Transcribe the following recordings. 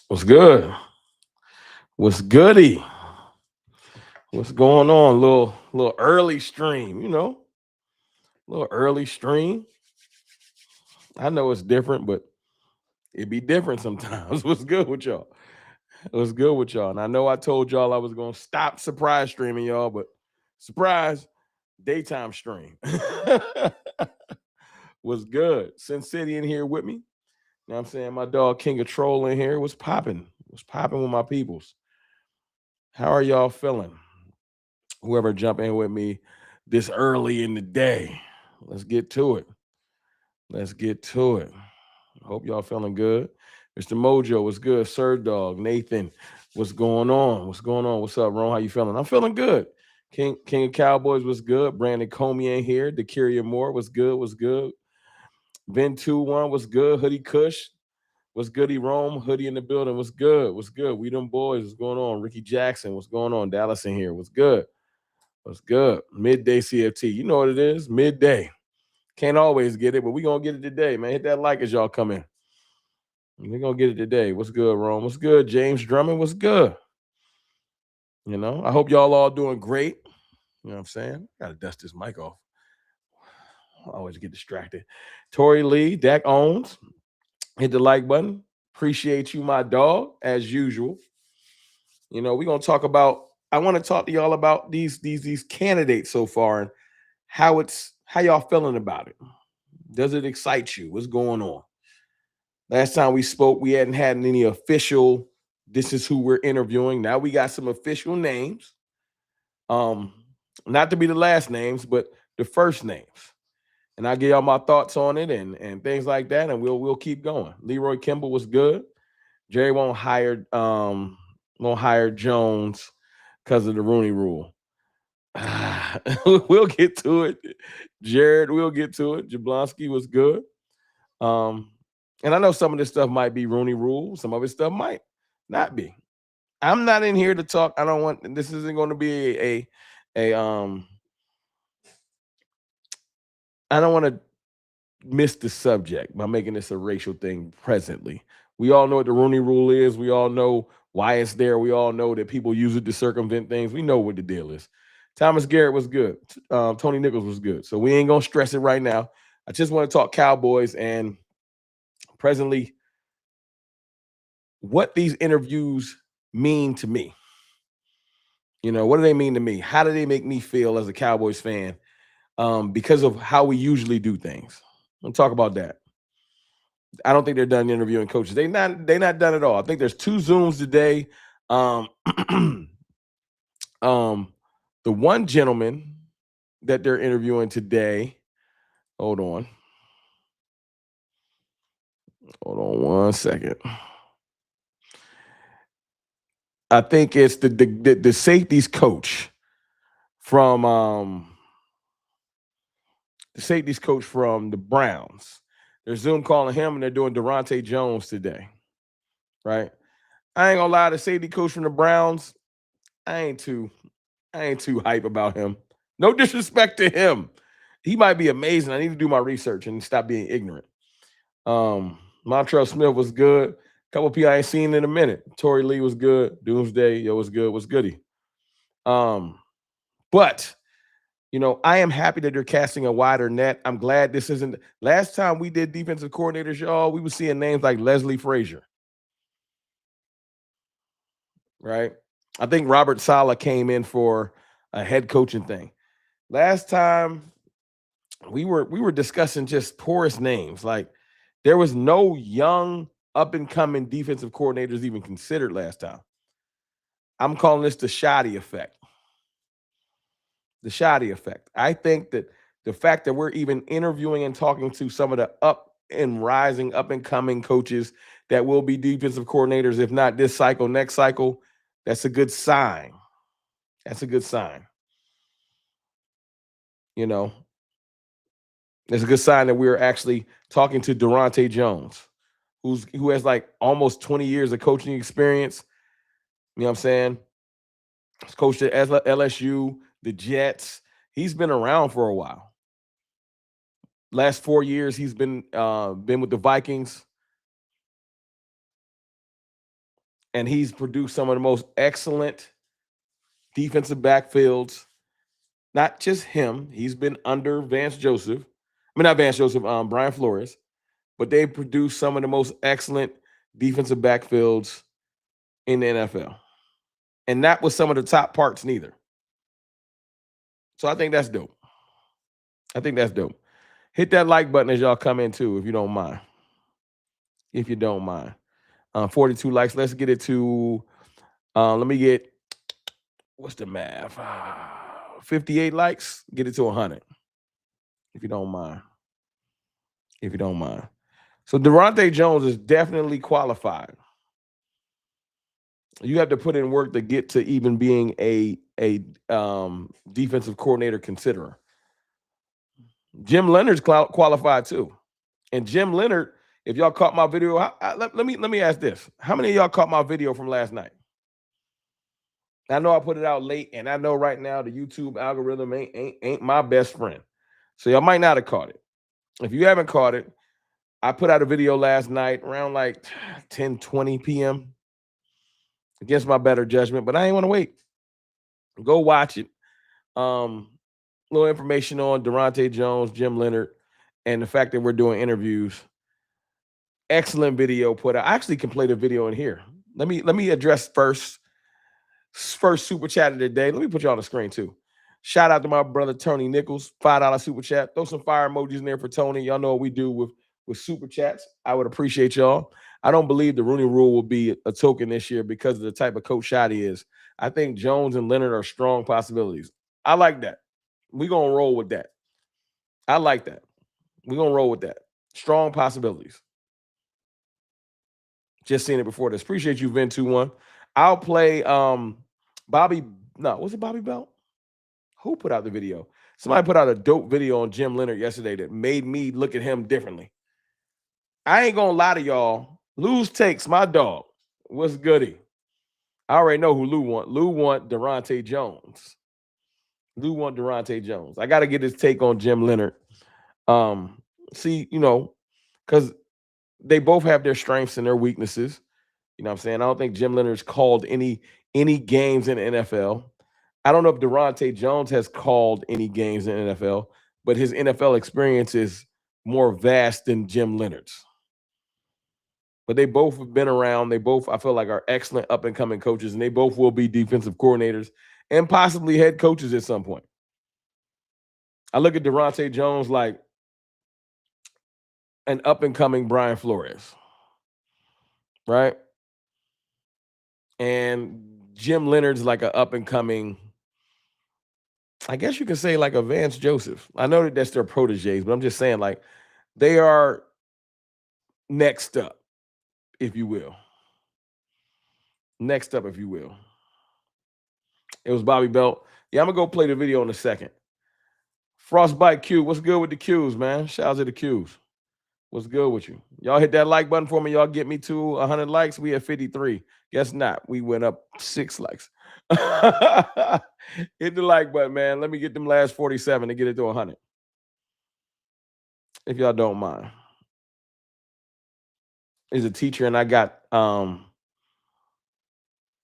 What's good? What's goody? What's going on? Little early stream, little early stream. I know it's different, but it be different sometimes. What's good with y'all? What's good with y'all? And I know I told y'all I was gonna stop surprise streaming y'all, but surprise, daytime stream. Was good. Sin City in here with me. You know what I'm saying? My dog King of Troll in here. What's popping? What's popping with my peoples? How are y'all feeling? Whoever jump in with me this early in the day. Let's get to it. Let's get to it. Hope y'all feeling good. Mr. Mojo, what's good? Sir Dog, Nathan, what's going on? What's going on? What's up, Ron? How you feeling? I'm feeling good. King of Cowboys was good. Brandon Comey in here. Dakiria Moore was good. Was good. Ben 2-1 was good. Hoodie Kush was goody. Rome Hoodie in the building was good. Was good. We them boys. What's going on? Ricky Jackson, what's going on? Dallas in here. Was good. What's good? Midday CFT. You know what it is. Midday. Can't always get it, but we going to get it today, man. Hit that like as y'all come in. We're going to get it today. What's good, Rome? What's good? James Drummond, what's good? I hope y'all all doing great. You know what I'm saying? Got to dust this mic off. I always get distracted. Tori Lee, Dak Owens, hit the like button. Appreciate you, my dog, as usual. We're going to talk about, I want to talk to y'all about these candidates so far and how y'all feeling about it. Does it excite you? What's going on? Last time we spoke, we hadn't had any official, this is who we're interviewing. Now we got some official names. Not to be the last names, but the first names. And I'll give y'all my thoughts on it and things like that, and we'll keep going. Leroy Kimball was good. Jerry won't hire Jones because of the Rooney Rule. We'll get to it. Jared, we'll get to it. Jablonski was good. And I know some of this stuff might be Rooney Rule. Some of this stuff might not be. I'm not in here to talk. I don't want. This isn't going to be a. I don't want to miss the subject by making this a racial thing presently. We all know what the Rooney Rule is. We all know why it's there. We all know that people use it to circumvent things. We know what the deal is. Thomas Garrett was good. Tony Nichols was good. So we ain't going to stress it right now. I just want to talk Cowboys and presently what these interviews mean to me. What do they mean to me? How do they make me feel as a Cowboys fan because of how we usually do things? We'll talk about that. I don't think they're done interviewing coaches. They're not done at all. I think there's 2 Zooms today. The one gentleman that they're interviewing today, hold on one second. I think it's the safeties coach from the Browns. They're Zoom calling him and they're doing Daronte Jones today. Right? I ain't gonna lie, the safety coach from the Browns, I ain't too hype about him. No disrespect to him. He might be amazing. I need to do my research and stop being ignorant. Montrell Smith was good. A couple people I ain't seen in a minute. Tory Lee was good. Doomsday, was good. Was goody. But I am happy that they're casting a wider net. I'm glad this isn't. Last time we did defensive coordinators, y'all, we were seeing names like Leslie Frazier. Right? I think Robert Saleh came in for a head coaching thing. Last time we were discussing just porous names. Like there was no young up and coming defensive coordinators even considered last time. I'm calling this the shoddy effect. The shoddy effect. I think that the fact that we're even interviewing and talking to some of the up and coming coaches that will be defensive coordinators, if not this cycle, next cycle, that's a good sign. That's a good sign. It's a good sign that we're actually talking to Daronte Jones, who has like almost 20 years of coaching experience. You know what I'm saying? He's coached at LSU, the Jets. He's been around for a while. Last 4 years, he's been with the Vikings. And he's produced some of the most excellent defensive backfields. Not just him. He's been under Vance Joseph. I mean, not Vance Joseph, Brian Flores. But they produced some of the most excellent defensive backfields in the NFL. And not with some of the top parts neither. So I think that's dope. I think that's dope. Hit that like button as y'all come in too, if you don't mind. If you don't mind. 42 likes. Let's get it to, let me get, what's the math? 58 likes. Get it to 100. If you don't mind. If you don't mind. So Daronte Jones is definitely qualified. You have to put in work to get to even being a defensive coordinator considerer. Jim Leonard's qualified too. And Jim Leonard, if y'all caught my video, let me ask this. How many of y'all caught my video from last night? I know I put it out late, and I know right now the YouTube algorithm ain't my best friend. So y'all might not have caught it. If you haven't caught it, I put out a video last night around like 10:20 p.m. against my better judgment, but I ain't want to wait. Go watch it. Little information on Daronte Jones, Jim Leonard, and the fact that we're doing interviews. Excellent video put out. I actually can play the video in here. Let me address first super chat of the day. Let me put you on the screen too. Shout out to my brother Tony Nichols, $5 super chat. Throw some fire emojis in there for Tony. Y'all know what we do with super chats. I would appreciate y'all. I don't believe the Rooney Rule will be a token this year because of the type of coach shot he is. I think Jones and Leonard are strong possibilities. I like that. We're going to roll with that. I like that. We're going to roll with that. Strong possibilities. Just seen it before this. Appreciate you, Vin21. I'll play Bobby. No, was it Bobby Belt? Who put out the video? Somebody put out a dope video on Jim Leonard yesterday that made me look at him differently. I ain't going to lie to y'all. Lou's takes, my dog. What's goody? I already know who Lou want. Lou want Daronte Jones. Lou want Daronte Jones. I got to get his take on Jim Leonard. See, because they both have their strengths and their weaknesses. You know what I'm saying? I don't think Jim Leonard's called any games in the NFL. I don't know if Daronte Jones has called any games in the NFL, but his NFL experience is more vast than Jim Leonard's. But they both have been around. They both, I feel like, are excellent up-and-coming coaches, and they both will be defensive coordinators and possibly head coaches at some point. I look at Daronte Jones like an up-and-coming Brian Flores, right? And Jim Leonard's like an up-and-coming, I guess you could say like a Vance Joseph. I know that that's their proteges, but I'm just saying like they are next up, if you will. Next up, if you will. It was Bobby Belt. Yeah, I'm going to go play the video in a second. Frostbite Q. What's good with the Qs, man? Shout out to the Qs. What's good with you? Y'all hit that like button for me. Y'all get me to 100 likes. We at 53. Guess not. We went up 6 likes. Hit the like button, man. Let me get them last 47 to get it to 100. If y'all don't mind. He's a teacher, and I got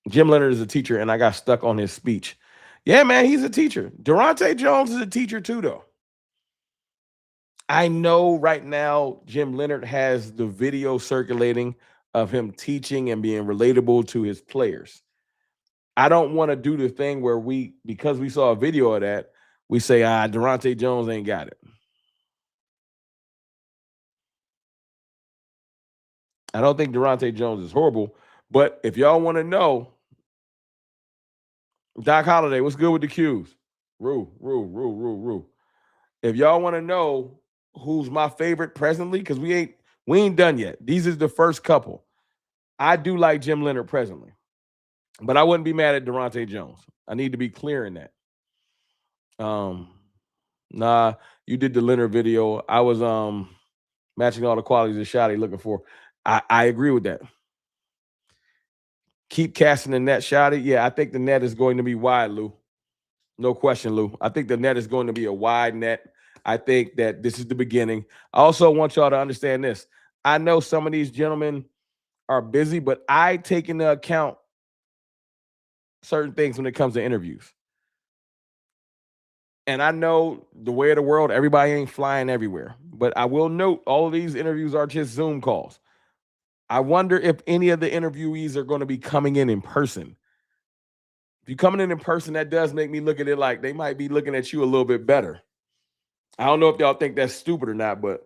Jim Leonard is a teacher, and I got stuck on his speech. Yeah, man, he's a teacher. Daronte Jones is a teacher too, though. I know right now Jim Leonard has the video circulating of him teaching and being relatable to his players. I don't want to do the thing where because we saw a video of that, we say, Daronte Jones ain't got it. I don't think Daronte Jones is horrible, but if y'all want to know, Doc Holliday, what's good with the Qs? Rue. If y'all want to know who's my favorite presently, because we ain't done yet. These is the first couple. I do like Jim Leonard presently, but I wouldn't be mad at Daronte Jones. I need to be clear in that. Nah, you did the Leonard video. I was matching all the qualities of shot he's looking for. I agree with that. Keep casting the net, Shotty. Yeah, I think the net is going to be wide, Lou. No question, Lou. I think the net is going to be a wide net. I think that this is the beginning. I also want y'all to understand this. I know some of these gentlemen are busy, but I take into account certain things when it comes to interviews. And I know the way of the world, everybody ain't flying everywhere. But I will note all of these interviews are just Zoom calls. I wonder if any of the interviewees are going to be coming in person. If you're coming in person, that does make me look at it like they might be looking at you a little bit better. I don't know if y'all think that's stupid or not, but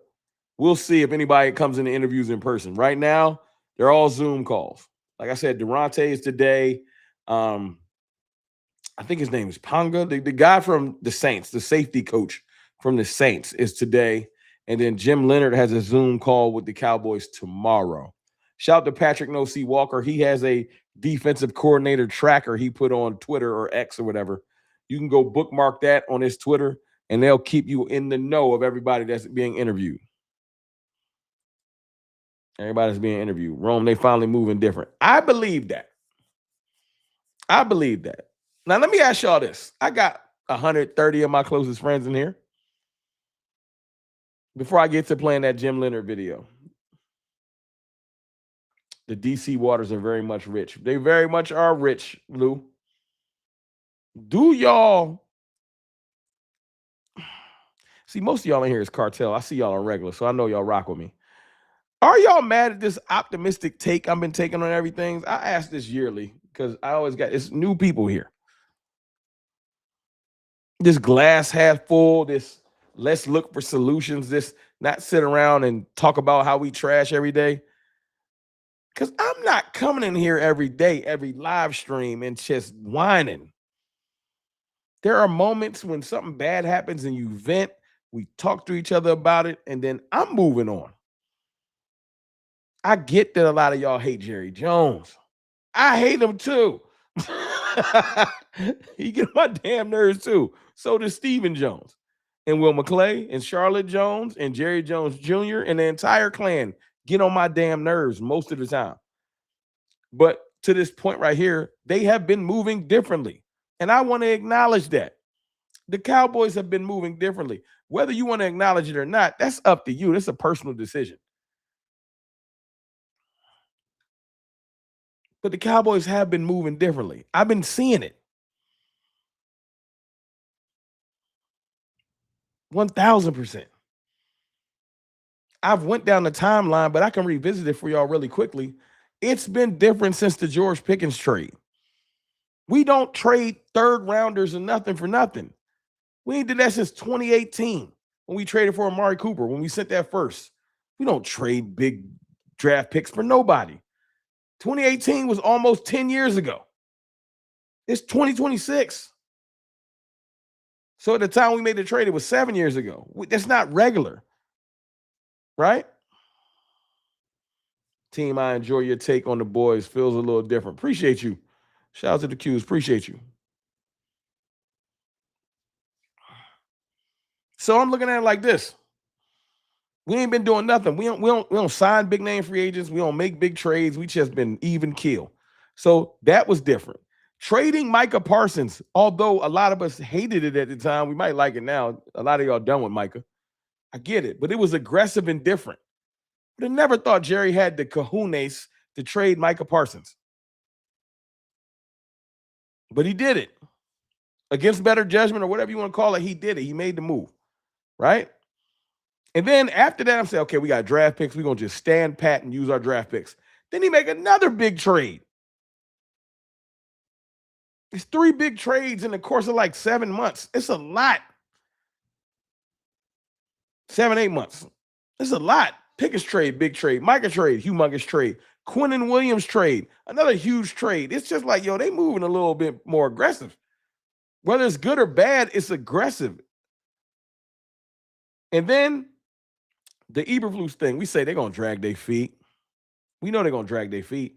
we'll see if anybody comes in the interviews in person. Right now, they're all Zoom calls. Like I said, Daronte is today. I think his name is Ponga. The guy from the Saints, the safety coach from the Saints, is today. And then Jim Leonhard has a Zoom call with the Cowboys tomorrow. Shout out to Patrick No C Walker. He has a defensive coordinator tracker he put on Twitter or X or whatever. You can go bookmark that on his Twitter, and they'll keep you in the know of everybody that's being interviewed. Everybody's being interviewed. Rome, they finally moving different. I believe that. I believe that. Now, let me ask y'all this. I got 130 of my closest friends in here. Before I get to playing that Jim Leonhard video, the DC waters are very much rich. They very much are rich, Lou. Do y'all see? Most of y'all in here is cartel. I see y'all on regular, so I know y'all rock with me. Are y'all mad at this optimistic take I've been taking on everything? I ask this yearly because I always got it's new people here. This glass half full, this let's look for solutions, this not sit around and talk about how we trash every day. Because I'm not coming in here every day, every live stream, and just whining. There are moments when something bad happens and you vent, we talk to each other about it, and then I'm moving on. I get that a lot of y'all hate Jerry Jones. I hate him too. He get on my damn nerves too. So does Stephen Jones and Will McClay and Charlotte Jones and Jerry Jones Jr. and the entire clan get on my damn nerves most of the time. But to this point right here, they have been moving differently. And I want to acknowledge that. The Cowboys have been moving differently. Whether you want to acknowledge it or not, that's up to you. That's a personal decision. But the Cowboys have been moving differently. I've been seeing it. 1,000%. I've went down the timeline, but I can revisit it for y'all really quickly. It's been different since the George Pickens trade. We don't trade third rounders and nothing for nothing. We ain't did that since 2018 when we traded for Amari Cooper, when we sent that first. We don't trade big draft picks for nobody. 2018 was almost 10 years ago. It's 2026. So at the time we made the trade, it was 7 years ago. That's not regular, right? Team, I enjoy your take on the boys. Feels a little different. Appreciate you. Shout out to the Qs. Appreciate you. So I'm looking at it like this. We ain't been doing nothing. We don't sign big name free agents. We don't make big trades. We just been even keel. So that was different. Trading Micah Parsons, although a lot of us hated it at the time, we might like it now. A lot of y'all done with Micah. I get it, but it was aggressive and different. But I never thought Jerry had the cojones to trade Micah Parsons. But he did it. Against better judgment or whatever you want to call it, he did it. He made the move, right? And then after that, I'm saying, okay, we got draft picks. We're going to just stand pat and use our draft picks. Then he make another big trade. It's 3 big trades in the course of like 7 months. It's a lot. 7, 8 months. It's a lot. Pickens trade, big trade. Micah trade, humongous trade. Quinnen Williams trade, another huge trade. It's just like, yo, they moving a little bit more aggressive. Whether it's good or bad, it's aggressive. And then the Eberflus thing, we say they're going to drag their feet. We know they're going to drag their feet.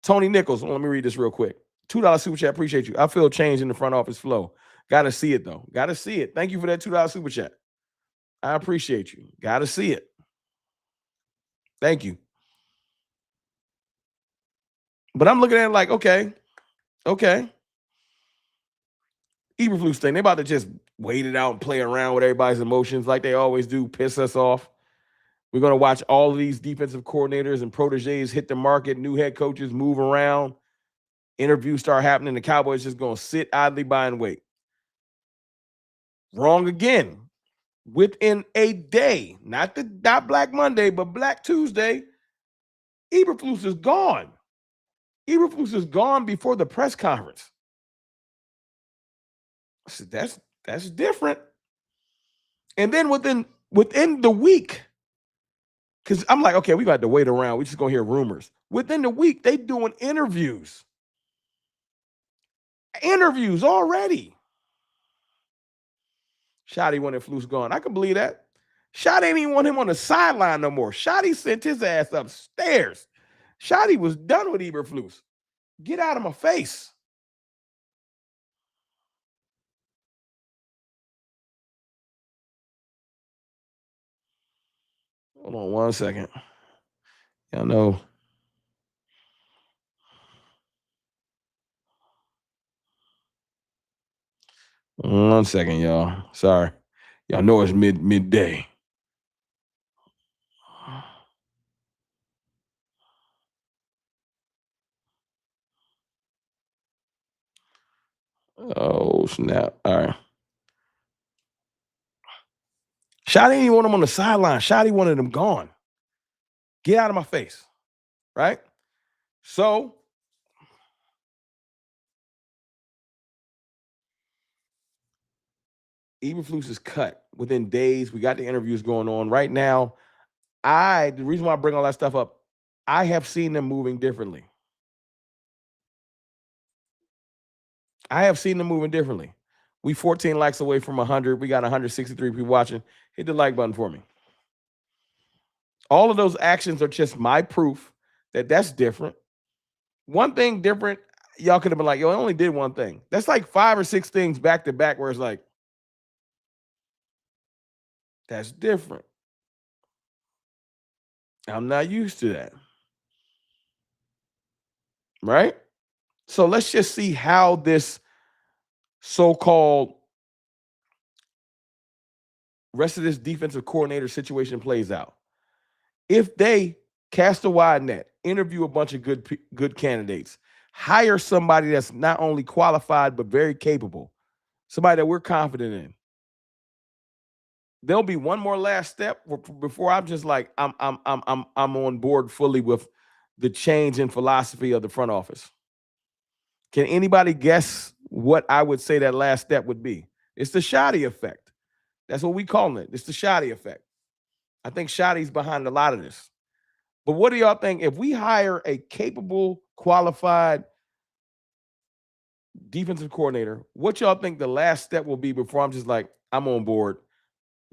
Tony Nichols, let me read this real quick. $2 super chat. Appreciate you. I feel change in the front office flow. Got to see it, though. Got to see it. Thank you for that $2 super chat. I appreciate you. Got to see it. Thank you. But I'm looking at it like, okay. Eberflus thing, they about to just wait it out and play around with everybody's emotions like they always do, piss us off. We're going to watch all of these defensive coordinators and proteges hit the market, new head coaches move around, interviews start happening. The Cowboys just going to sit idly by and wait. Wrong again. Within a day, not Black Monday, but Black Tuesday, Eberflus is gone. Eberflus is gone before the press conference. I said, that's different. And then within the week, because I'm like, okay, we got to wait around. We're just going to hear rumors. Within the week, they doing interviews. Interviews already. Shotty wanted Flus gone. I can believe that. Shotty ain't even want him on the sideline no more. Shotty sent his ass upstairs. Shotty was done with Eberflus. Get out of my face. Hold on 1 second. Y'all know. One second, y'all. Sorry. Y'all know it's midday. Oh, snap. All right. Shotty didn't want him on the sideline. Shotty wanted him gone. Get out of my face. Right? So, Eberflus is cut within days. We got the interviews going on right now. The reason why I bring all that stuff up, I have seen them moving differently. We 14 likes away from 100. We got 163 people watching. Hit the like button for me. All of those actions are just my proof that that's different. One thing different, y'all could have been like, yo, I only did one thing. That's like 5 or 6 things back to back where it's like, that's different. I'm not used to that. Right? So let's just see how this so-called rest of this defensive coordinator situation plays out. If they cast a wide net, interview a bunch of good candidates, hire somebody that's not only qualified but very capable, somebody that we're confident in, there'll be one more last step before I'm just like I'm on board fully with the change in philosophy of the front office. Can anybody guess what I would say that last step would be? It's the Shotty effect. That's what we call it. It's the Shotty effect. I think Shotty's behind a lot of this. But what do y'all think if we hire a capable, qualified defensive coordinator? What y'all think the last step will be before I'm just like, I'm on board.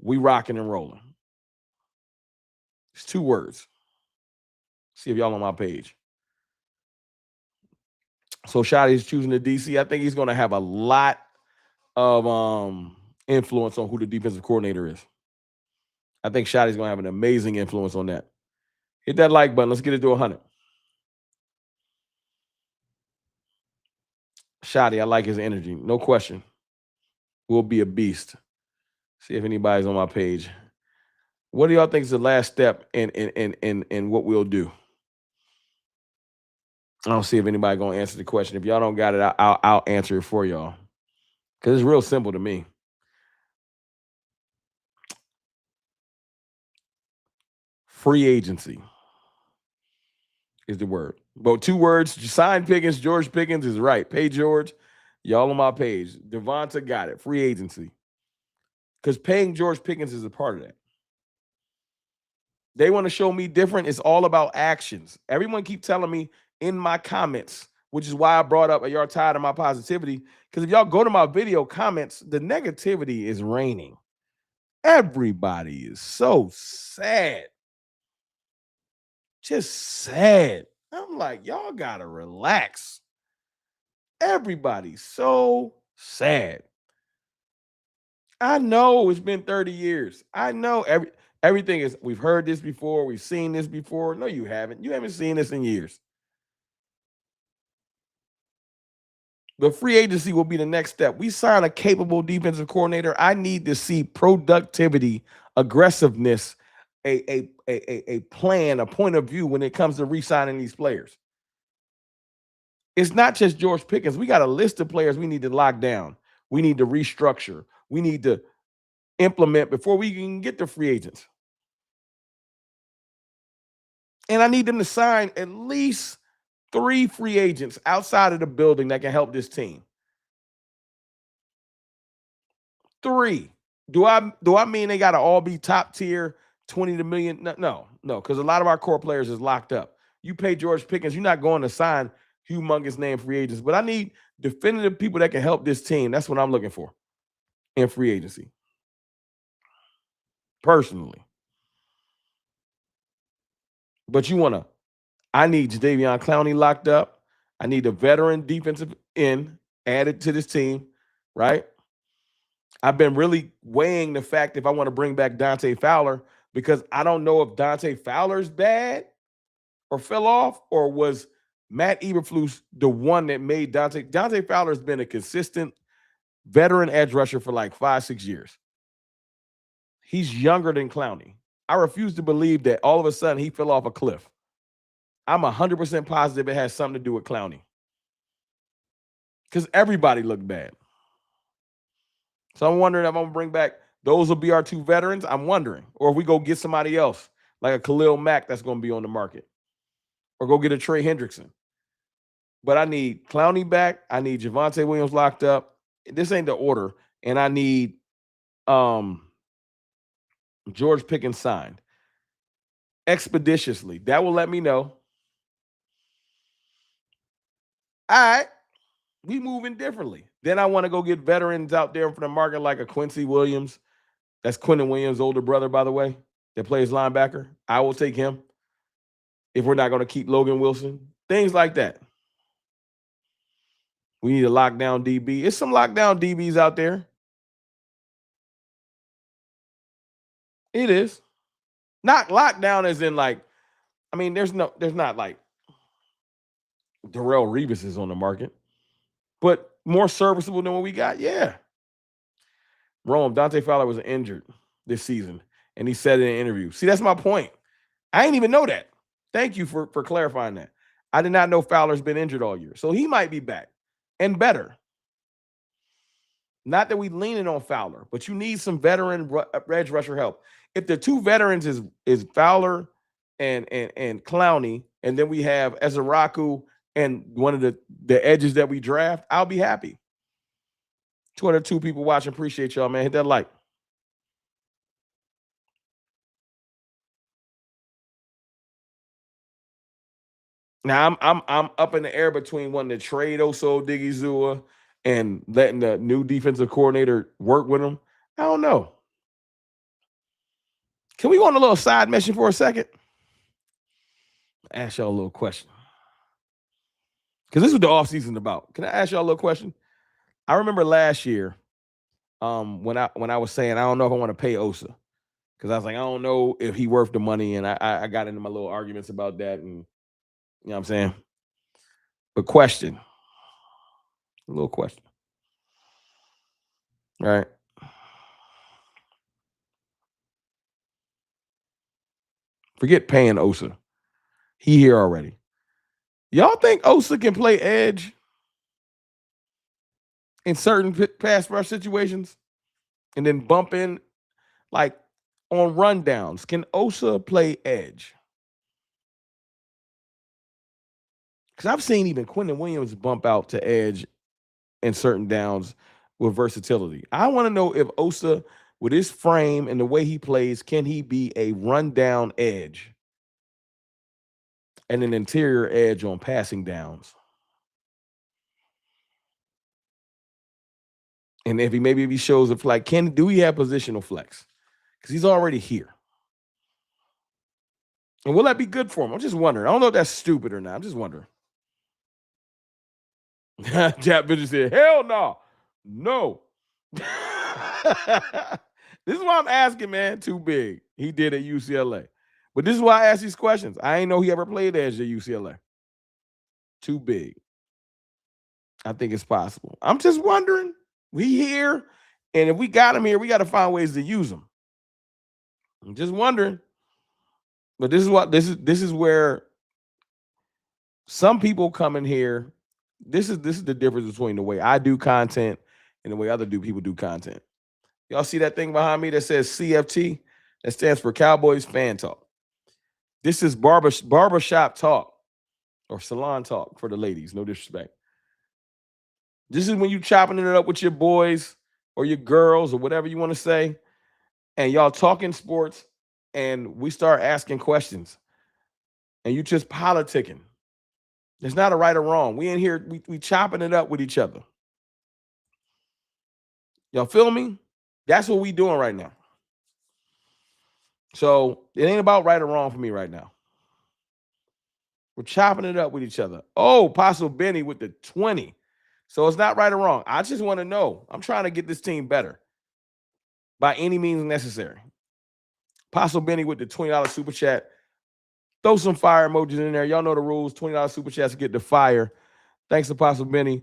We rocking and rolling. It's 2 words. See if y'all on my page. So Shotty's choosing the DC. I think he's going to have a lot of influence on who the defensive coordinator is. I think Shotty's going to have an amazing influence on that. Hit that like button. Let's get it to 100. Shotty, I like his energy. No question. Will be a beast. See if anybody's on my page. What do y'all think is the last step in what we'll do? I don't see if anybody gonna answer the question. If y'all don't got it, I'll answer it for y'all. Because it's real simple to me. Free agency is the word. But 2 words, sign Pickens, George Pickens is right. Pay George. Y'all on my page. Devonta got it. Free agency. Because paying George Pickens is a part of that. They want to show me different. It's all about actions. Everyone keep telling me in my comments, which is why I brought up, are y'all tired of my positivity? Because if y'all go to my video comments, the negativity is raining. Everybody is so sad. Just sad. I'm like, y'all got to relax. Everybody's so sad. I know it's been 30 years. I know everything is, we've heard this before. We've seen this before. No, you haven't. You haven't seen this in years. The free agency will be the next step. We sign a capable defensive coordinator. I need to see productivity, aggressiveness a plan, a point of view when it comes to re-signing these players. It's not just George Pickens. We got a list of players we need to lock down. We need to restructure. We need to implement before we can get to free agents. And I need them to sign at least 3 free agents outside of the building that can help this team. 3. Do I mean they got to all be top tier, 20 to million? No, because a lot of our core players is locked up. You pay George Pickens, you're not going to sign humongous name free agents, but I need definitive people that can help this team. That's what I'm looking for in free agency. Personally. But I need Jadeveon Clowney locked up. I need a veteran defensive end added to this team, right? I've been really weighing the fact if I want to bring back Dante Fowler because I don't know if Dante Fowler's bad or fell off or was Matt Eberflus the one that made Dante Fowler's been a consistent veteran edge rusher for like 5-6 years. He's younger than Clowney. I refuse to believe that all of a sudden he fell off a cliff. I'm 100% positive it has something to do with Clowney because everybody looked bad. So I'm wondering if I'm going to bring back, those will be our 2 veterans. I'm wondering. Or if we go get somebody else, like a Khalil Mack that's going to be on the market. Or go get a Trey Hendrickson. But I need Clowney back. I need Javonte Williams locked up. This ain't the order. And I need George Pickens signed. Expeditiously. That will let me know. All right. We moving differently. Then I want to go get veterans out there for the market like a Quincy Williams. That's Quentin Williams' older brother, by the way, that plays linebacker. I will take him if we're not going to keep Logan Wilson. Things like that. We need a lockdown DB. It's some lockdown DBs out there. It is. Not lockdown as in like, I mean, there's not like Darrelle Revis is on the market, but more serviceable than what we got. Yeah. Rome, Dante Fowler was injured this season, and he said in an interview. See, that's my point. I didn't even know that. Thank you for clarifying that. I did not know Fowler's been injured all year. So he might be back and better. Not that we leaning on Fowler, but you need some veteran edge rusher help. If the 2 veterans is Fowler and Clowney, and then we have Ezeraku and one of the edges that we draft, I'll be happy. 202 people watching. Appreciate y'all, man. Hit that like. Now I'm up in the air between wanting to trade Oso Odigizua and letting the new defensive coordinator work with him. I don't know. Can we go on a little side mission for a second? Ask y'all a little question. Because this is what the offseason about. Can I ask y'all a little question? I remember last year when I was saying I don't know if I want to pay Osa. Because I was like, I don't know if he worth the money. And I got into my little arguments about that. And you know what I'm saying? But question. A little question. All right. Forget paying Osa. He here already. Y'all think Osa can play edge in certain pass rush situations and then bump in like on rundowns? Can Osa play edge? Because I've seen even Quentin Williams bump out to edge in certain downs with versatility. I want to know if Osa, with his frame and the way he plays, can he be a rundown edge and an interior edge on passing downs? And if he shows up, like, do we have positional flex? Because he's already here. And will that be good for him? I'm just wondering. I don't know if that's stupid or not. I'm just wondering. Jap Bitch said, hell no. No. This is why I'm asking, man. Too big. He did at UCLA. But this is why I ask these questions. I ain't know he ever played edge at UCLA. Too big. I think it's possible. I'm just wondering. We here, and if we got him here, we got to find ways to use him. I'm just wondering. But this is where some people come in here. This is the difference between the way I do content and the way other people do content. Y'all see that thing behind me that says CFT? That stands for Cowboys Fan Talk. This is barbershop talk or salon talk for the ladies. No disrespect. This is when you chopping it up with your boys or your girls or whatever you want to say, and y'all talking sports, and we start asking questions, and you just politicking. There's not a right or wrong. We in here, we chopping it up with each other. Y'all feel me? That's what we doing right now. So it ain't about right or wrong for me right now. We're chopping it up with each other. Oh, Apostle Benny with the 20. So it's not right or wrong. I just want to know. I'm trying to get this team better by any means necessary. Apostle Benny with the $20 super chat. Throw some fire emojis in there. Y'all know the rules. $20 super chats to get the fire. Thanks, Apostle Benny.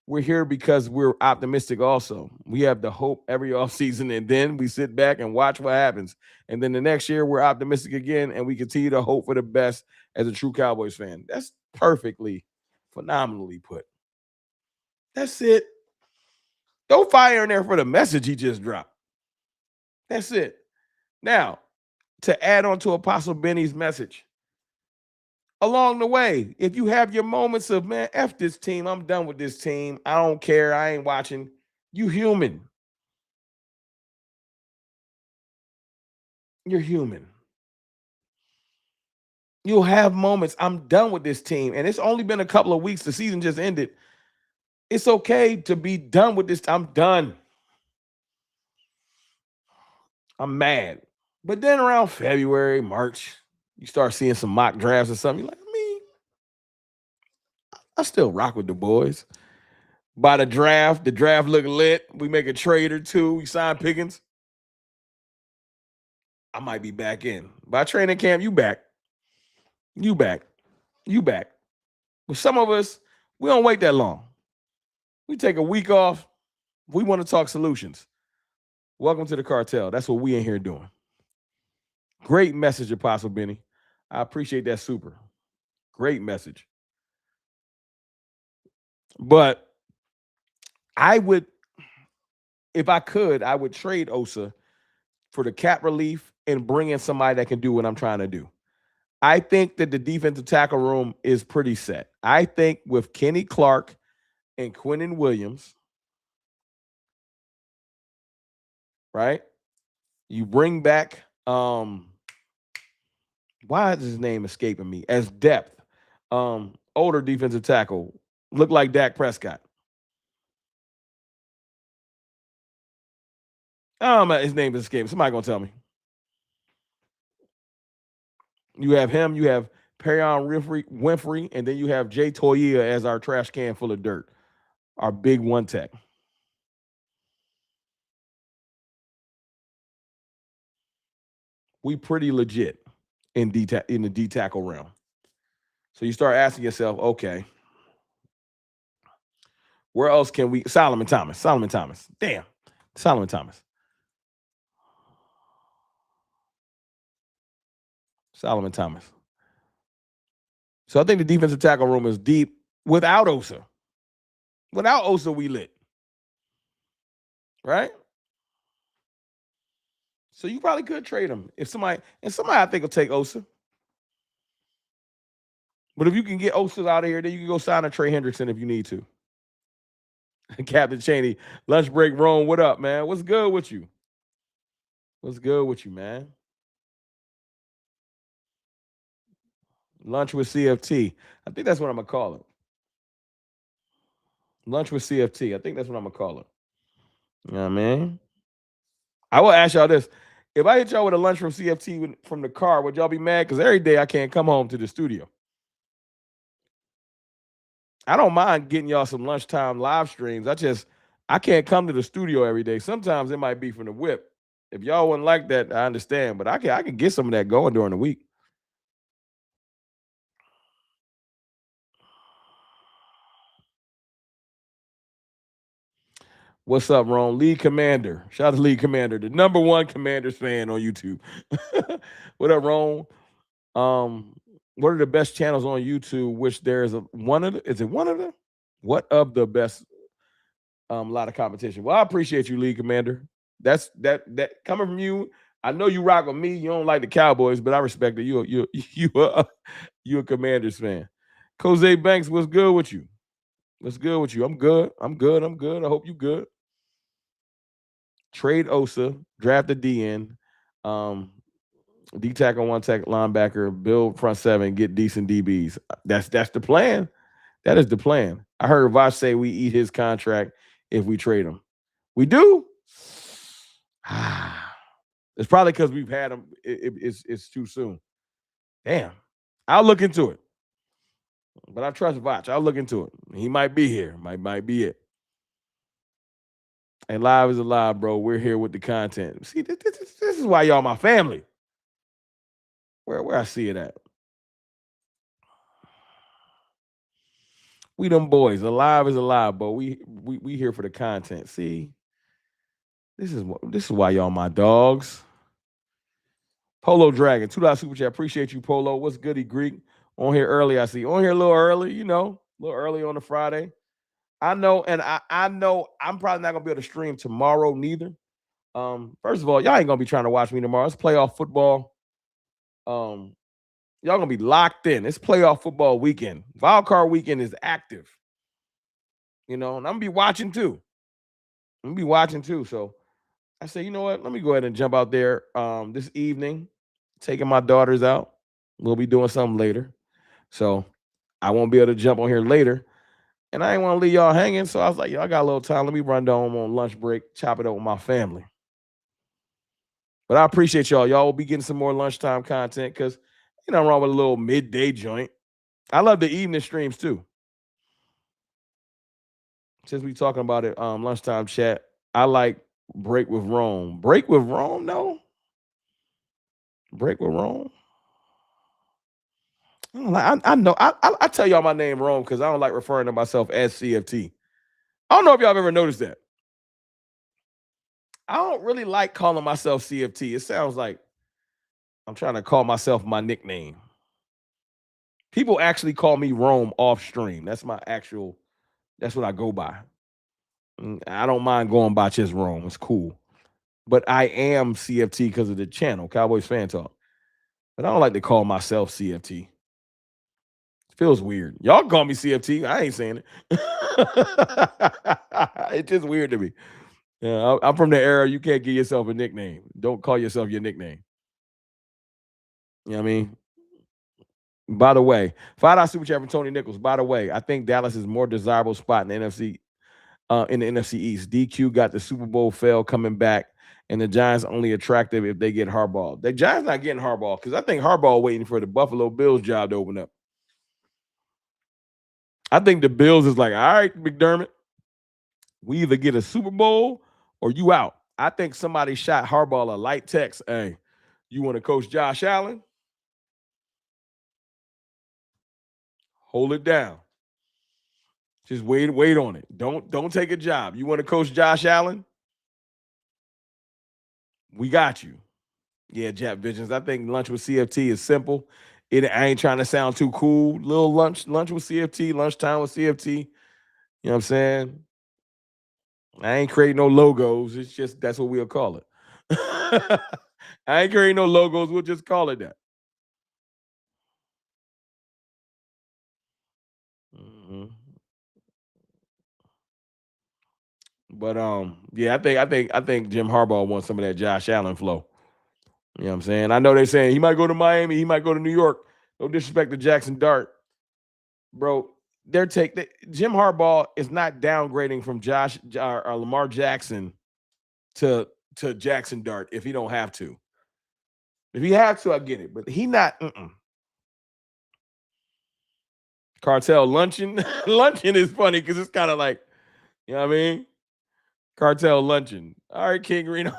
We're here because we're optimistic also. We have the hope every offseason, and then we sit back and watch what happens. And then the next year, we're optimistic again, and we continue to hope for the best as a true Cowboys fan. That's perfectly, phenomenally put. That's it. Throw fire in there for the message he just dropped. That's it. Now, to add on to Apostle Benny's message, along the way, if you have your moments of, man, F this team, I'm done with this team, I don't care, I ain't watching, you human. You're human. You'll have moments, I'm done with this team, and it's only been a couple of weeks, the season just ended. It's okay to be done with this. I'm done. I'm mad. But then around February, March, you start seeing some mock drafts or something. You're like, I still rock with the boys. By the draft look lit. We make a trade or two. We sign Pickens. I might be back in. By training camp, you back. You back. You back. But some of us, we don't wait that long. We take a week off. We want to talk solutions. Welcome to the cartel. That's what we in here doing. Great message, Apostle Benny. I appreciate that super. Great message. But I would, if I could, I would trade Osa for the cap relief and bring in somebody that can do what I'm trying to do. I think that the defensive tackle room is pretty set. I think with Kenny Clark and Quinnen Williams, right? You bring back, why is his name escaping me? As depth, older defensive tackle, look like Dak Prescott. His name is escaping. Somebody gonna tell me. You have him, you have Perion Winfrey, and then you have Jay Toya as our trash can full of dirt, our big one tech. We pretty legit in the D tackle realm. So you start asking yourself, okay, where else can we? Solomon Thomas. Damn, Solomon Thomas. So I think the defensive tackle room is deep without Osa. Without Osa, we lit. Right? So you probably could trade him if somebody I think will take Osa. But if you can get Osa out of here, then you can go sign a Trey Hendrickson if you need to. Captain Cheney, lunch break, Rome. What up, man? What's good with you? What's good with you, man? Lunch with CFT. I think that's what I'm gonna call it. Lunch with CFT. I think that's what I'm gonna call it. You know what I mean? I will ask y'all this. If I hit y'all with a lunch from CFT from the car, would y'all be mad? Because every day I can't come home to the studio. I don't mind getting y'all some lunchtime live streams. I can't come to the studio every day. Sometimes it might be from the whip. If y'all wouldn't like that, I understand. But I can get some of that going during the week. What's up, Ron? Lead Commander. Shout out to Lead Commander, the #1 Commanders fan on YouTube. What up, Ron? What are the best channels on YouTube? Which there is one of the, is it one of them? What of the best? Lot of competition. Well, I appreciate you, League Commander. That coming from you. I know you rock with me. You don't like the Cowboys, but I respect it. You a Commanders fan. Jose Banks, what's good with you? What's good with you? I'm good. I'm good. I'm good. I hope you good. Trade Osa, draft a DN, D tackle, one tackle, linebacker, build front seven, get decent DBs. That's the plan. That is the plan. I heard Vosh say we eat his contract if we trade him. We do. It's probably because we've had him. It's too soon. Damn. I'll look into it. But I trust Voch. I'll look into it. He might be here. Might be it. And live is alive, bro. We're here with the content. See, this is why y'all my family. Where I see it at. We them boys. Alive is alive, bro. We here for the content. See, this is why y'all my dogs. Polo Dragon, $2 super chat. Appreciate you, Polo. What's goody, Greek? On here early, I see. On here a little early, a little early on a Friday. I know, and I know I'm probably not gonna be able to stream tomorrow neither. First of all, y'all ain't gonna be trying to watch me tomorrow. It's playoff football. Y'all gonna be locked in. It's playoff football weekend. Wild card weekend is active. And I'm gonna be watching too. So I say, you know what? Let me go ahead and jump out there this evening, taking my daughters out. We'll be doing something later. So I won't be able to jump on here later. And I ain't want to leave y'all hanging. So I was like, y'all got a little time. Let me run down on lunch break, chop it up with my family. But I appreciate y'all. Y'all will be getting some more lunchtime content because I'm wrong with a little midday joint. I love the evening streams too. Since we talking about it, lunchtime chat, I like Break with Rome. Break with Rome? No. Break with Rome? I know. I tell y'all my name wrong because I don't like referring to myself as CFT. I don't know if y'all have ever noticed that. I don't really like calling myself CFT. It sounds like I'm trying to call myself my nickname. People actually call me Rome off stream. That's what I go by. I don't mind going by just Rome. It's cool. But I am CFT because of the channel, Cowboys Fan Talk. But I don't like to call myself CFT. It feels weird. Y'all call me CFT. I ain't saying it. It's just weird to me. Yeah, I'm from the era you can't give yourself a nickname. Don't call yourself your nickname. You know what I mean? By the way, $5 super chat from Tony Nichols. By the way, I think Dallas is more desirable spot in the NFC East. DQ got the Super Bowl fail coming back, and the Giants only attractive if they get Harbaugh. The Giants not getting Harbaugh because I think Harbaugh waiting for the Buffalo Bills job to open up. I think the Bills is like, all right, McDermott, we either get a Super Bowl or you out. I think somebody shot Harbaugh a light text. Hey, you want to coach Josh Allen? Hold it down. Just wait on it. Don't take a job. You want to coach Josh Allen? We got you. Yeah, Jap Visions. I think lunch with CFT is simple. I ain't trying to sound too cool. Little lunch with CFT, lunchtime with CFT. You know what I'm saying? I ain't creating no logos. It's just that's what we'll call it. I ain't creating no logos. We'll just call it that. Mm-hmm. But yeah, I think Jim Harbaugh wants some of that Josh Allen flow. You know what I'm saying? I know they're saying he might go to Miami, he might go to New York. No disrespect to Jackson Dart, bro. Jim Harbaugh is not downgrading from Josh or Lamar Jackson to Jackson Dart if he don't have to. If he have to, I get it, but he not. Cartel luncheon. Luncheon is funny because it's kind of like, you know what I mean? Cartel luncheon. All right, King Reno.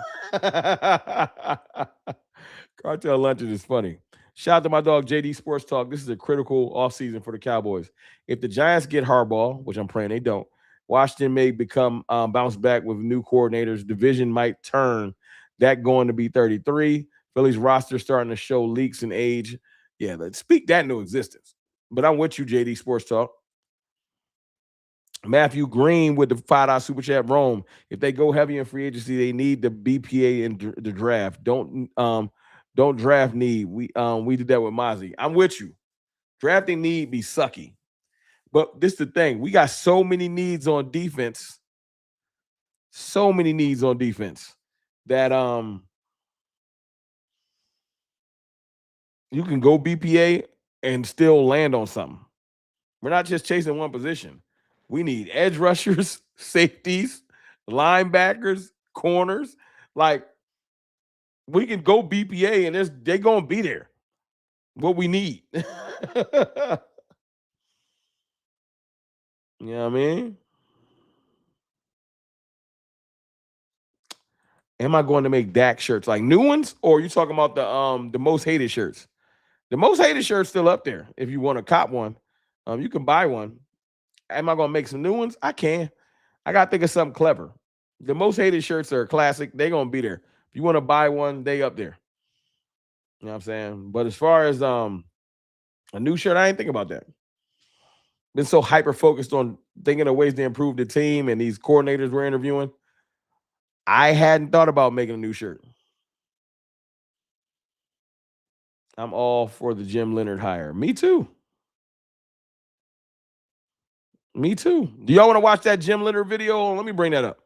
Cartel luncheon is funny. Shout out to my dog JD Sports Talk. This is a critical offseason for the Cowboys. If the Giants get Harbaugh, which I'm praying they don't, Washington may become bounce back with new coordinators. Division might turn. That going to be 33. Philly's roster starting to show leaks in age. Yeah, let's speak that into existence. But I'm with you, JD Sports Talk. Matthew Green with the $5 super chat. Rome, if they go heavy in free agency, they need the BPA in the draft. Don't draft need. We did that with Mozzie. I'm with you. Drafting need be sucky. But this is the thing. We got so many needs on defense. So many needs on defense that you can go BPA and still land on something. We're not just chasing one position. We need edge rushers, safeties, linebackers, corners. Like, we can go BPA and they're going to be there. What we need. You know what I mean? Am I going to make Dak shirts like new ones, or are you talking about the most hated shirts? The most hated shirt's still up there. If you want to cop one, you can buy one. Am I going to make some new ones? I can. I got to think of something clever. The most hated shirts are classic. They're going to be there. If you want to buy one, they up there. You know what I'm saying? But as far as a new shirt, I ain't think about that. Been so hyper-focused on thinking of ways to improve the team and these coordinators we're interviewing. I hadn't thought about making a new shirt. I'm all for the Jim Leonhard hire. Me too. Me too. Do y'all want to watch that Jim Leonhard video? Let me bring that up.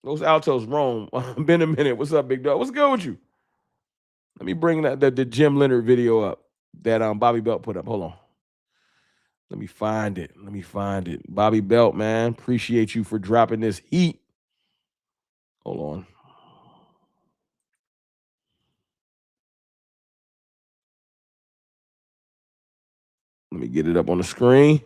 Those altos roam. Been a minute. What's up, big dog? What's good with you? Let me bring the Jim Leonhard video up that Bobby Belt put up. Hold on. Let me find it. Bobby Belt, man. Appreciate you for dropping this heat. Hold on. Let me get it up on the screen.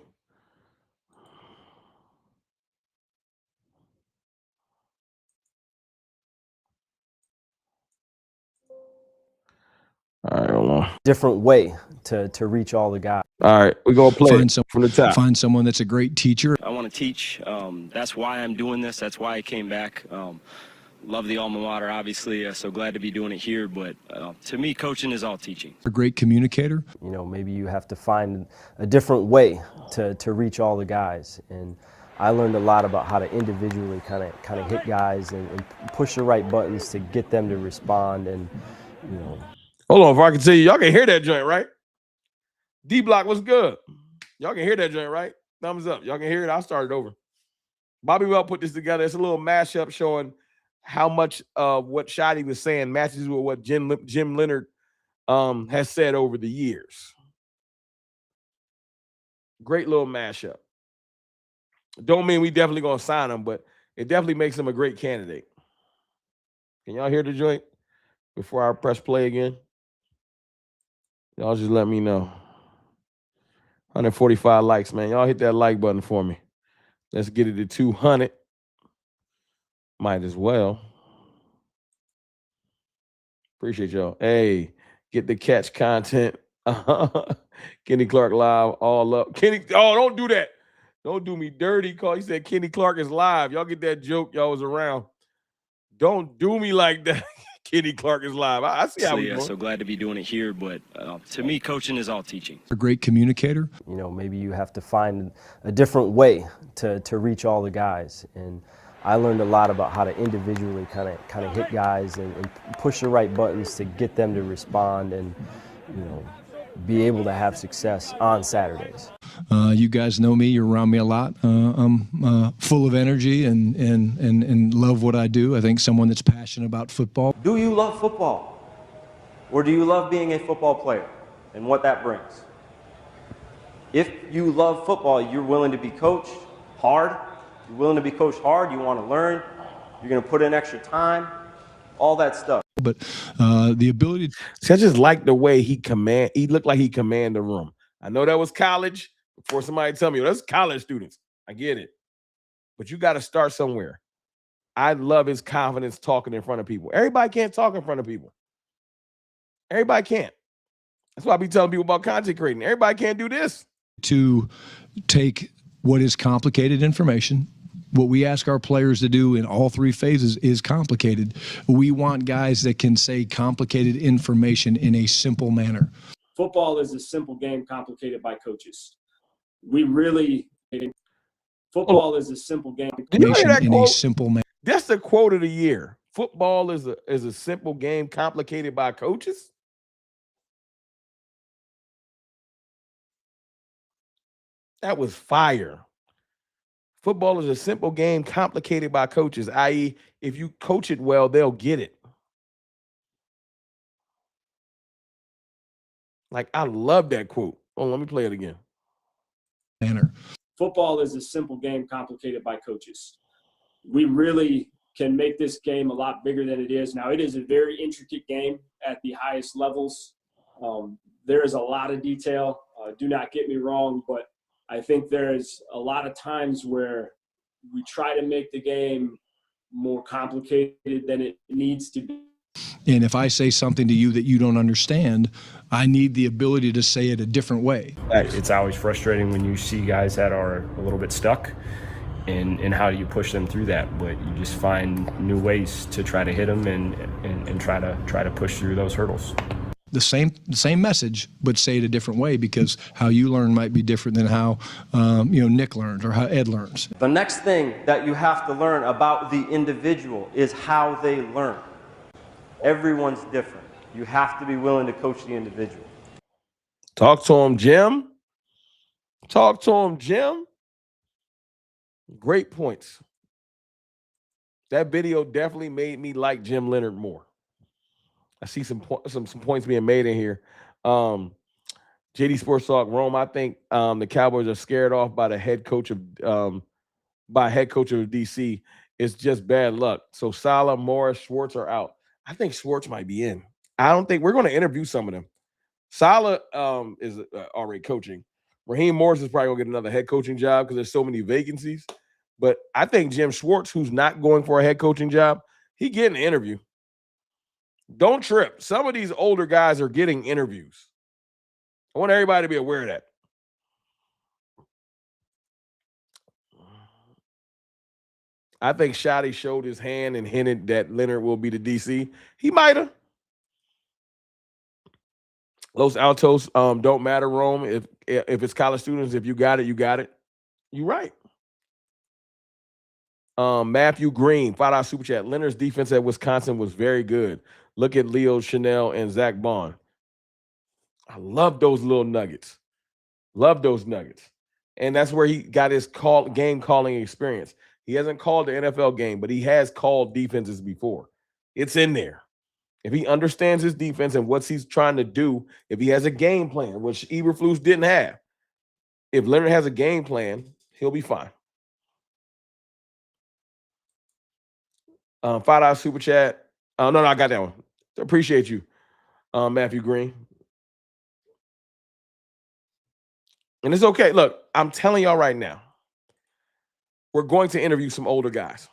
All right, hold on. Different way to reach all the guys. All right, we're going to play from the top. Find someone that's a great teacher. I want to teach. That's why I'm doing this. That's why I came back. Love the alma mater, obviously. So glad to be doing it here. But to me, coaching is all teaching. A great communicator. You know, maybe you have to find a different way to reach all the guys. And I learned a lot about how to individually kind of hit guys and push the right buttons to get them to respond. And, you know. Hold on, if I can tell you, y'all can hear that joint, right? D-Block was good. Y'all can hear that joint, right? Thumbs up. Y'all can hear it. I'll start it over. Bobby Well put this together. It's a little mashup showing how much of what Shotty was saying matches with what Jim Leonhard has said over the years. Great little mashup. Don't mean we definitely going to sign him, but it definitely makes him a great candidate. Can y'all hear the joint before I press play again? Y'all just let me know. 145 likes, man. Y'all hit that like button for me. Let's get it to 200. Might as well. Appreciate y'all. Hey, get the catch content. Kenny Clark live, all up. Kenny, oh, don't do that. Don't do me dirty, call. He said Kenny Clark is live. Y'all get that joke. Y'all was around. Don't do me like that. Kenny Clark is live. I see how we doing. So glad to be doing it here, but to me, coaching is all teaching. A great communicator. You know, maybe you have to find a different way to reach all the guys. And I learned a lot about how to individually kind of hit guys and push the right buttons to get them to respond and, you know, be able to have success on Saturdays. You guys know me. You're around me a lot. I'm full of energy and love what I do. I think someone that's passionate about football. Do you love football? Or do you love being a football player and what that brings? If you love football, you're willing to be coached hard. You're willing to be coached hard. You want to learn. You're going to put in extra time. All that stuff. But the ability to... See, I just like the way he looked like he commanded the room. I know that was college. Before somebody tell me, well, that's college students. I get it. But you got to start somewhere. I love his confidence talking in front of people. Everybody can't talk in front of people. Everybody can't. That's why I be telling people about content creating. Everybody can't do this. To take what is complicated information What we ask our players to do in all three phases is complicated. We want guys that can say complicated information in a simple manner. Football is a simple game complicated by coaches. Football is a simple game. Did you hear that In quote? a simple manner. That's the quote of the year. Football is a simple game complicated by coaches. That was fire. Football is a simple game complicated by coaches, i.e., if you coach it well, they'll get it. Like, I love that quote. Oh, let me play it again. Football is a simple game complicated by coaches. We really can make this game a lot bigger than it is. Now, it is a very intricate game at the highest levels. There is a lot of detail. Do not get me wrong, but I think there's a lot of times where we try to make the game more complicated than it needs to be. And if I say something to you that you don't understand, I need the ability to say it a different way. It's always frustrating when you see guys that are a little bit stuck, and how do you push them through that? But you just find new ways to try to hit them and try to push through those hurdles. The same message, but say it a different way, because how you learn might be different than how Nick learns or how Ed learns. The next thing that you have to learn about the individual is how they learn. Everyone's different. You have to be willing to coach the individual. Talk to him, Jim. Talk to him, Jim. Great points. That video definitely made me like Jim Leonhard more. I see some points being made in here. JD Sports Talk, Rome. I think the Cowboys are scared off by the head coach of DC. It's just bad luck. So Salah, Morris, Schwartz are out. I think Schwartz might be in. I don't think we're going to interview some of them. Salah is already coaching. Raheem Morris is probably going to get another head coaching job because there's so many vacancies. But I think Jim Schwartz, who's not going for a head coaching job, he getting an interview. Don't trip. Some of these older guys are getting interviews. I want everybody to be aware of that. I think Shotty showed his hand and hinted that Leonhard will be the DC. He might have. Los Altos don't matter, Rome. If it's college students, if you got it, you got it. You're right. Matthew Green, $5 super chat. Leonhard's defense at Wisconsin was very good. Look at Leo Chanel and Zach Bond. I love those little nuggets. Love those nuggets. And that's where he got his game calling experience. He hasn't called the NFL game, but he has called defenses before. It's in there. If he understands his defense and what he's trying to do, if he has a game plan, which Eberflus didn't have, if Leonhard has a game plan, he'll be fine. $5 super chat. No, I got that one. Appreciate you, Matthew Green. And it's okay. Look, I'm telling y'all right now, we're going to interview some older guys.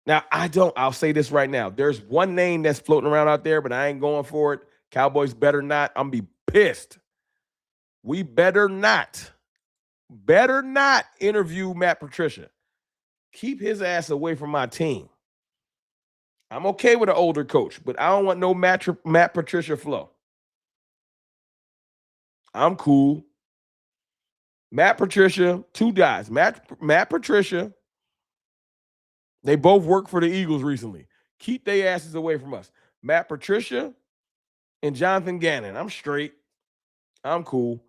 Now, I'll say this right now. There's one name that's floating around out there, but I ain't going for it. Cowboys better not. I'm going to be pissed. We better not interview Matt Patricia. Keep his ass away from my team. I'm okay with an older coach, but I don't want no Matt Patricia flow. I'm cool. Matt Patricia, two guys. Matt Patricia, they both work for the Eagles recently. Keep their asses away from us. Matt Patricia and Jonathan Gannon. I'm straight. I'm cool.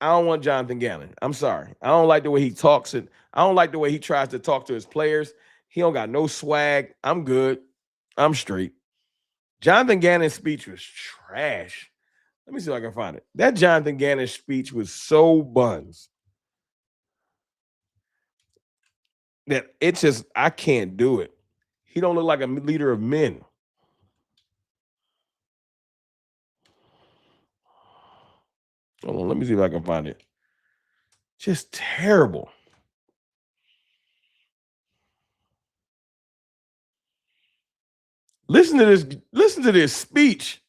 I don't want Jonathan Gannon. I'm sorry. I don't like the way he talks. I don't like the way he tries to talk to his players. He don't got no swag. I'm good. I'm straight. Jonathan Gannon's speech was trash. Let me see if I can find it. That Jonathan Gannon speech was so buns that it's just, I can't do it. He don't look like a leader of men. Hold on, let me see if I can find it. Just terrible. Listen to this speech.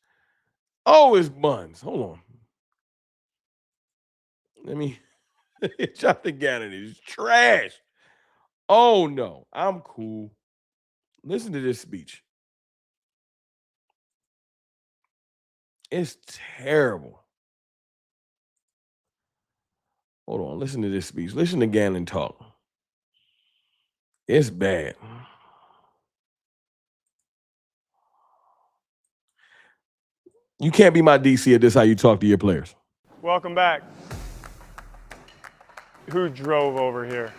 Oh, it's buns. Hold on. Let me Jonathan Gannon is trash. Oh, no. I'm cool. Listen to this speech. It's terrible. Hold on. Listen to this speech. Listen to Gannon talk. It's bad. You can't be my DC if this is how you talk to your players. Welcome back. Who drove over here?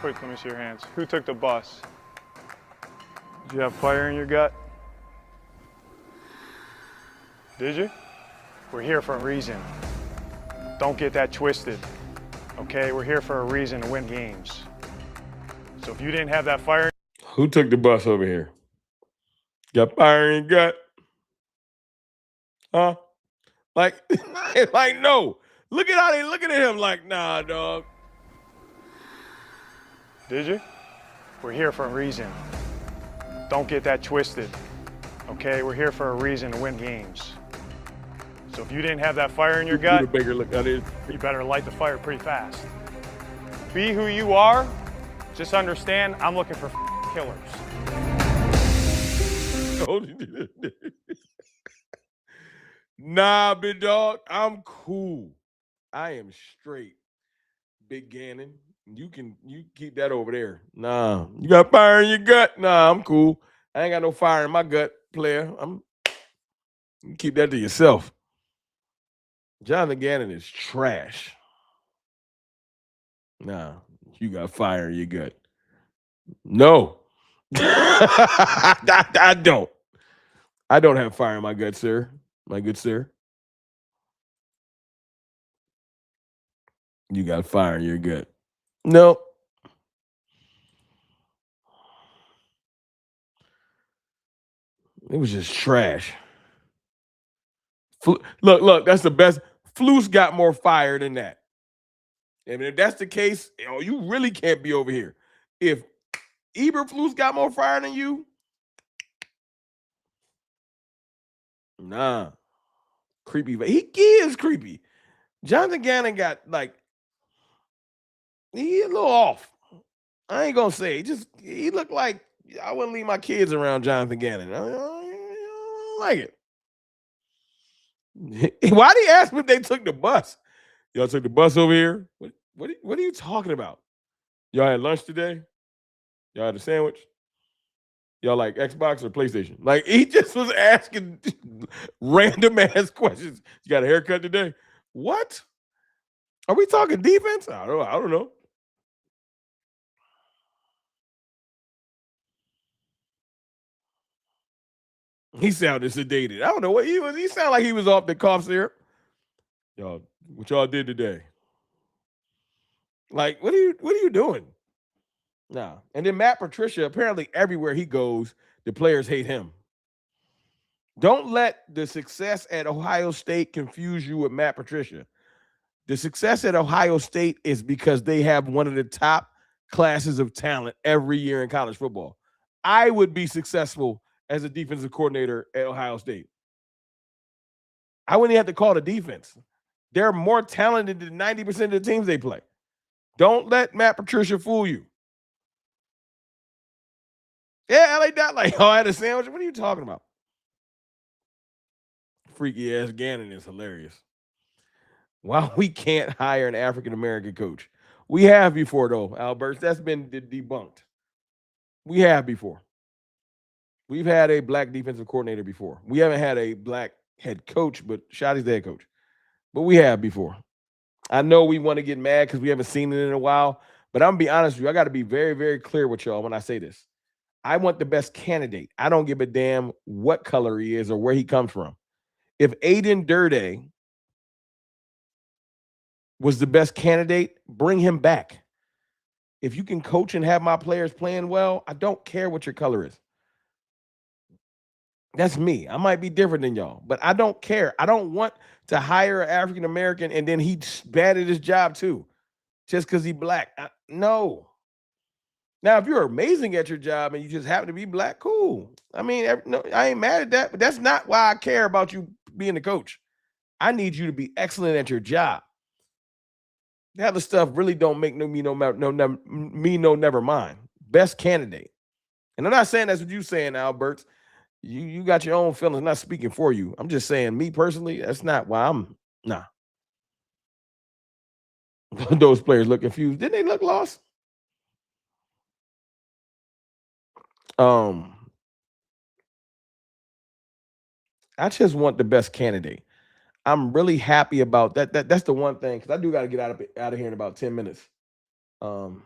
Quick, let me see your hands. Who took the bus? Did you have fire in your gut? Did you? We're here for a reason. Don't get that twisted, okay? We're here for a reason to win games. So if you didn't have that fire... Who took the bus over here? Got fire in your gut? Huh? Like, like, no. Look at how they looking at him like, nah, dog. Did you? We're here for a reason. Don't get that twisted, okay? We're here for a reason to win games. So if you didn't have that fire in your gut, you better light the fire pretty fast. Be who you are. Just understand, I'm looking for killers. Nah, big dog, I'm cool. I am straight. Big Gannon, you keep that over there. Nah, you got fire in your gut? Nah, I'm cool. I ain't got no fire in my gut, player. You keep that to yourself. Jonathan Gannon is trash. Nah, you got fire in your gut. No. I don't. I don't have fire in my gut, sir. My good sir. You got fire in your gut. No. It was just trash. Look, that's the best. Flus got more fire than that. And if that's the case, you really can't be over here. If Eberflus got more fire than you, nah. Creepy. He is creepy. Jonathan Gannon got, like, he a little off. I ain't going to say. He looked like I wouldn't leave my kids around Jonathan Gannon. I don't like it. Why did he ask me if they took the bus? Y'all took the bus over here? What are you talking about? Y'all had lunch today? Y'all had a sandwich? Y'all like Xbox or PlayStation? Like, he just was asking random ass questions. You got a haircut today? What? Are we talking defense? I don't know. He sounded sedated. I don't know what he was. He sounded like he was off the cough syrup. Y'all, what y'all did today? Like, what are you doing? Nah. And then Matt Patricia, apparently everywhere he goes, the players hate him. Don't let the success at Ohio State confuse you with Matt Patricia. The success at Ohio State is because they have one of the top classes of talent every year in college football. I would be successful as a defensive coordinator at Ohio State. I wouldn't even have to call the defense. They're more talented than 90% of the teams they play. Don't let Matt Patricia fool you. Yeah, LA Dot, like, I had a sandwich. What are you talking about? Freaky ass Gannon is hilarious. Why we can't hire an African-American coach? We have before, though, Alberts. That's been debunked. We have before. We've had a black defensive coordinator before. We haven't had a black head coach, but Shotty's the head coach. But we have before. I know we want to get mad because we haven't seen it in a while, but I'm going to be honest with you. I got to be very, very clear with y'all when I say this. I want the best candidate. I don't give a damn what color he is or where he comes from. If Aiden Durde was the best candidate, bring him back. If you can coach and have my players playing well, I don't care what your color is. That's me. I might be different than y'all, but I don't care. I don't want to hire an African-American and then he's bad at his job too, just because he's black. No. Now, if you're amazing at your job and you just happen to be black, cool. I mean, no, I ain't mad at that, but that's not why I care about you being the coach. I need you to be excellent at your job. The other stuff really don't make me never mind. Best candidate. And I'm not saying that's what you're saying, Albert. You got your own feelings. I'm not speaking for you. I'm just saying, me personally, that's not why I'm nah. Those players look confused. Didn't they look lost? I just want the best candidate. I'm really happy about that. That's the one thing, because I do got to get out of here in about 10 minutes. Hold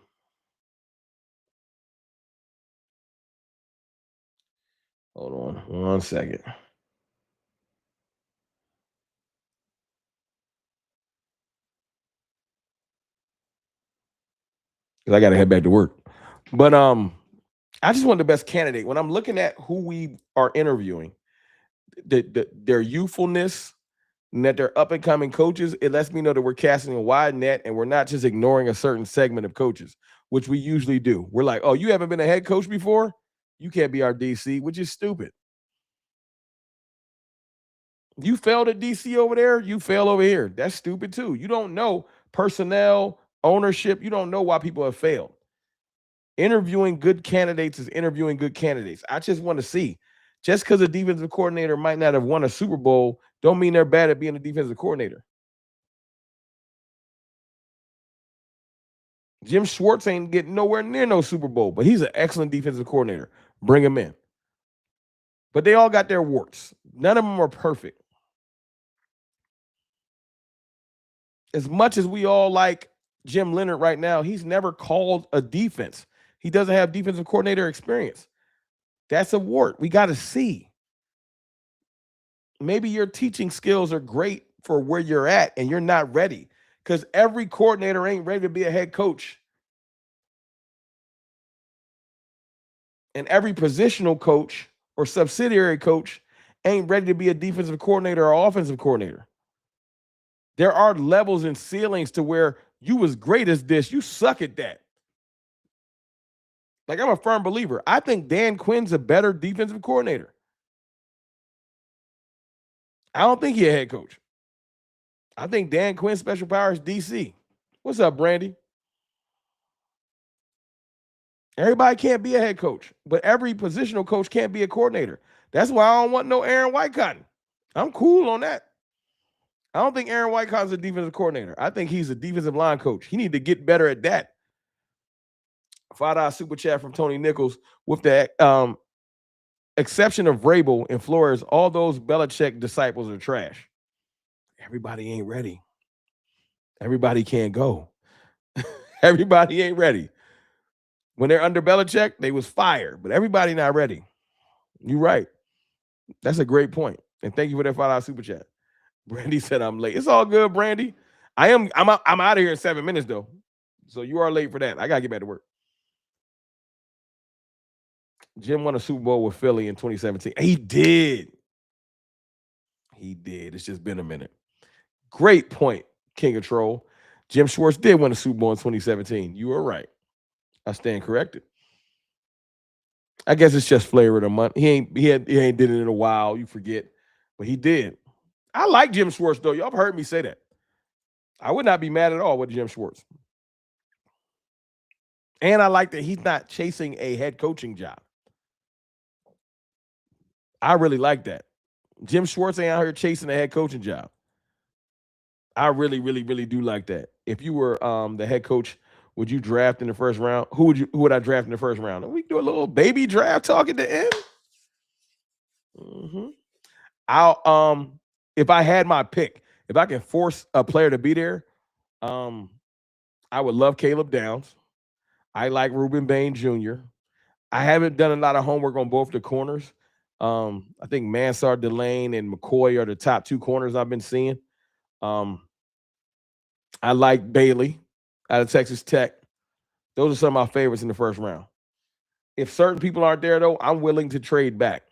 on 1 second. Because I got to head back to work. But I just want the best candidate. When I'm looking at who we are interviewing, their youthfulness, and that they're up and coming coaches, it lets me know that we're casting a wide net and we're not just ignoring a certain segment of coaches, which we usually do. We're like, oh, you haven't been a head coach before? You can't be our DC, which is stupid. You failed at DC over there, you fail over here. That's stupid too. You don't know personnel, ownership. You don't know why people have failed. Interviewing good candidates is interviewing good candidates. I just want to see. Just because a defensive coordinator might not have won a Super Bowl, don't mean they're bad at being a defensive coordinator. Jim Schwartz ain't getting nowhere near no Super Bowl, but he's an excellent defensive coordinator. Bring him in. But they all got their warts. None of them are perfect. As much as we all like Jim Leonhard right now, he's never called a defense. He doesn't have defensive coordinator experience. That's a wart. We got to see. Maybe your teaching skills are great for where you're at and you're not ready, because every coordinator ain't ready to be a head coach. And every positional coach or subsidiary coach ain't ready to be a defensive coordinator or offensive coordinator. There are levels and ceilings to where you was great as this, you suck at that. Like, I'm a firm believer. I think Dan Quinn's a better defensive coordinator. I don't think he's a head coach. I think Dan Quinn's special power is DC. What's up, Brandy? Everybody can't be a head coach, but every positional coach can't be a coordinator. That's why I don't want no Aaron Whitecotton. I'm cool on that. I don't think Aaron Whitecotton's a defensive coordinator. I think he's a defensive line coach. He need to get better at that. $5 super chat from Tony Nichols. With the exception of Vrabel and Flores, all those Belichick disciples are trash. Everybody ain't ready. Everybody can't go. Everybody ain't ready. When they're under Belichick, they was fired, but everybody not ready. You're right. That's a great point. And thank you for that $5 super chat. Brandy said I'm late. It's all good, Brandy. I'm out of here in 7 minutes, though. So you are late for that. I got to get back to work. Jim won a Super Bowl with Philly in 2017. He did. He did. It's just been a minute. Great point, King of Troll. Jim Schwartz did win a Super Bowl in 2017. You were right. I stand corrected. I guess it's just flavor of the month. He ain't did it in a while. You forget. But he did. I like Jim Schwartz, though. Y'all have heard me say that. I would not be mad at all with Jim Schwartz. And I like that he's not chasing a head coaching job. I really like that. Jim Schwartz ain't out here chasing a head coaching job. I really, really, really do like that. If you were the head coach, would you draft in the first round? Who would I draft in the first round? We do a little baby draft talk at the end. Mm-hmm. I'll if I had my pick, if I can force a player to be there, I would love Caleb Downs. I like Reuben Bain Jr. I haven't done a lot of homework on both the corners. I think Mansard, Delane, and McCoy are the top two corners I've been seeing. I like Bailey out of Texas Tech. Those are some of my favorites in the first round. If certain people aren't there, though, I'm willing to trade back.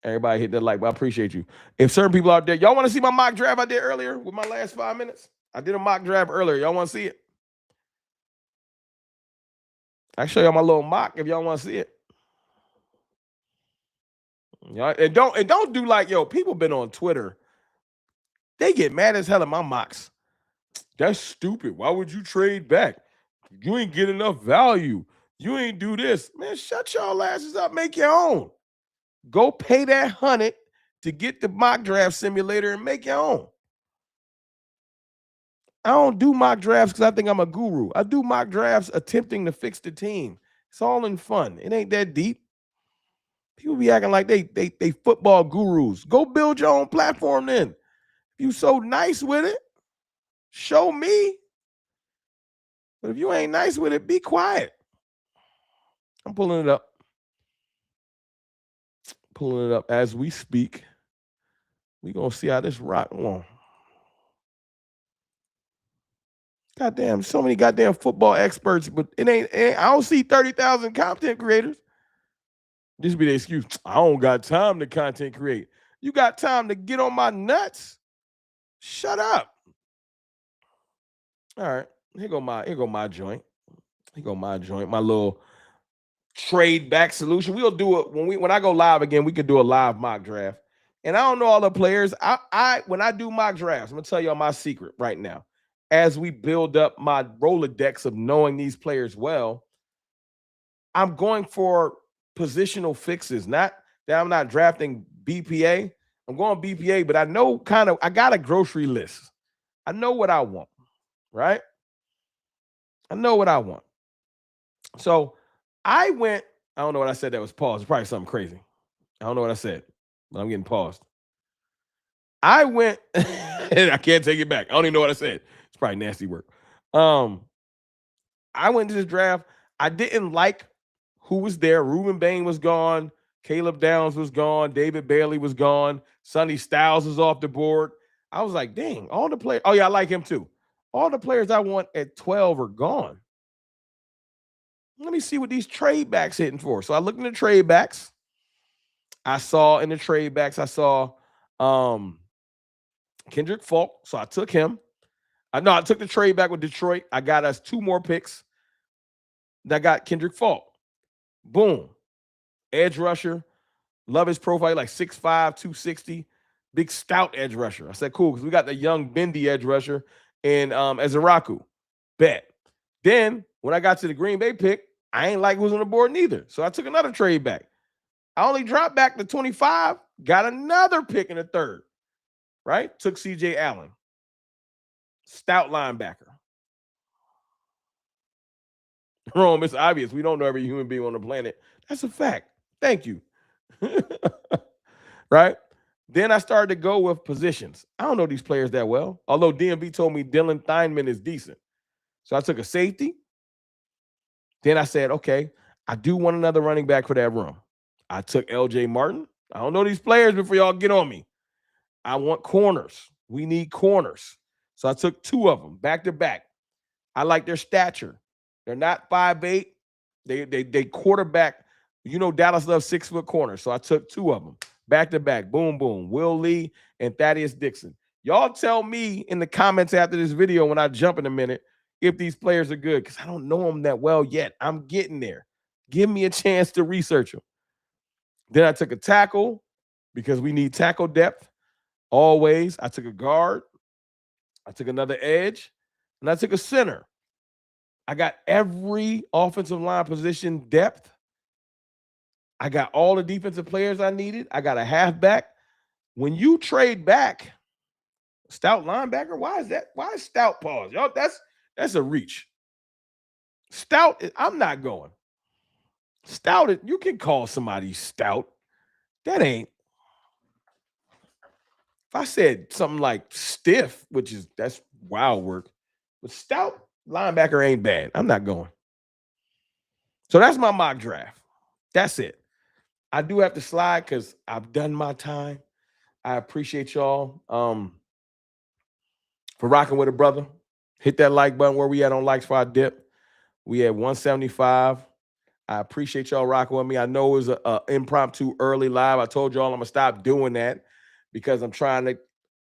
Everybody hit that like, but I appreciate you. If certain people out there, y'all want to see my mock draft I did earlier with my last 5 minutes? I did a mock draft earlier. Y'all want to see it? I can show y'all my little mock if y'all want to see it. Yeah, and don't do like, yo, people been on Twitter. They get mad as hell at my mocks. That's stupid. Why would you trade back? You ain't get enough value. You ain't do this. Man, shut y'all asses up. Make your own. Go pay that $100 to get the mock draft simulator and make your own. I don't do mock drafts because I think I'm a guru. I do mock drafts attempting to fix the team. It's all in fun. It ain't that deep. People be acting like they football gurus. Go build your own platform then. If you so nice with it, show me. But if you ain't nice with it, be quiet. I'm pulling it up. Pulling it up as we speak. We gonna see how this rock on. Goddamn, so many goddamn football experts, but it ain't I don't see 30,000 content creators. This be the excuse. I don't got time to content create. You got time to get on my nuts? Shut up. All right. Here go my joint. Here go my joint. My little trade back solution. We'll do it when I go live again. We could do a live mock draft. And I don't know all the players. When I do mock drafts, I'm gonna tell y'all my secret right now. As we build up my Rolodex of knowing these players well, I'm going for positional fixes. Not that I'm not drafting BPA. I'm going BPA, but I know I got a grocery list. I know what I want, right? I know what I want. So I don't know what I said that was paused. It's probably something crazy. I don't know what I said, but I'm getting paused. I went, and I can't take it back. I don't even know what I said. It's probably nasty work. I went to this draft. I didn't like who was there. Reuben Bain was gone. Caleb Downs was gone. David Bailey was gone. Sonny Styles was off the board. I was like, dang, all the players. Oh, yeah, I like him too. All the players I want at 12 are gone. Let me see what these trade backs hitting for. So I looked in the trade backs. I saw Kendrick Falk. So I took him. I took the trade back with Detroit. I got us 2 more picks. I got Kendrick Falk. Boom. Edge rusher. Love his profile, like 6'5", 260. Big stout edge rusher. I said, cool, because we got the young bendy edge rusher and Ezeraku. Bet. Then when I got to the Green Bay pick, I ain't like who's on the board neither. So I took another trade back. I only dropped back to 25, got another pick in the 3rd. Right? Took CJ Allen. Stout linebacker. Rome, it's obvious. We don't know every human being on the planet. That's a fact. Thank you. Right? Then I started to go with positions. I don't know these players that well, although DMV told me Dylan Theinman is decent. So I took a safety. Then I said, okay, I do want another running back for that room. I took LJ Martin. I don't know these players before y'all get on me. I want corners. We need corners. So I took 2 of them back to back. I like their stature. They're not 5'8". They quarterback. You know Dallas loves 6-foot corners. So I took 2 of them back to back. Boom, boom. Will Lee and Thaddeus Dixon. Y'all tell me in the comments after this video when I jump in a minute if these players are good, because I don't know them that well yet. I'm getting there. Give me a chance to research them. Then I took a tackle because we need tackle depth always. I took a guard. I took another edge. And I took a center. I got every offensive line position depth. I got all the defensive players I needed. I got a halfback. When you trade back, stout linebacker, why is that? Why is stout pause? Y'all, that's a reach. Stout, I'm not going. Stout, you can call somebody stout. That ain't. If I said something like stiff, that's wild work, but stout linebacker ain't bad. I'm not going. So that's my mock draft. That's it. I do have to slide because I've done my time. I appreciate y'all for rocking with a brother. Hit that like button. Where we at on likes for our dip? We at 175. I appreciate y'all rocking with me. I know it was an impromptu early live. I told y'all I'm going to stop doing that because I'm trying to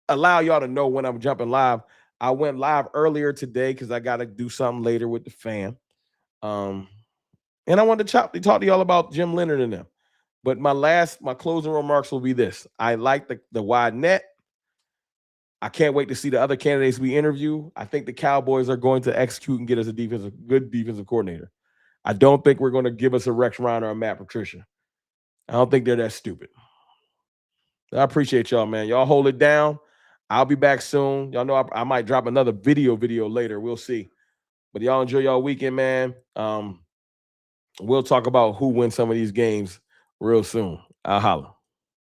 allow y'all to know when I'm jumping live. I went live earlier today because I got to do something later with the fam. And I wanted to talk to y'all about Jim Leonhard and them. But my closing remarks will be this. I like the wide net. I can't wait to see the other candidates we interview. I think the Cowboys are going to execute and get us a good defensive coordinator. I don't think we're going to give us a Rex Ryan or a Matt Patricia. I don't think they're that stupid. I appreciate y'all, man. Y'all hold it down. I'll be back soon. Y'all know I might drop another video later. We'll see. But y'all enjoy y'all weekend, man. We'll talk about who wins some of these games real soon. I'll holla.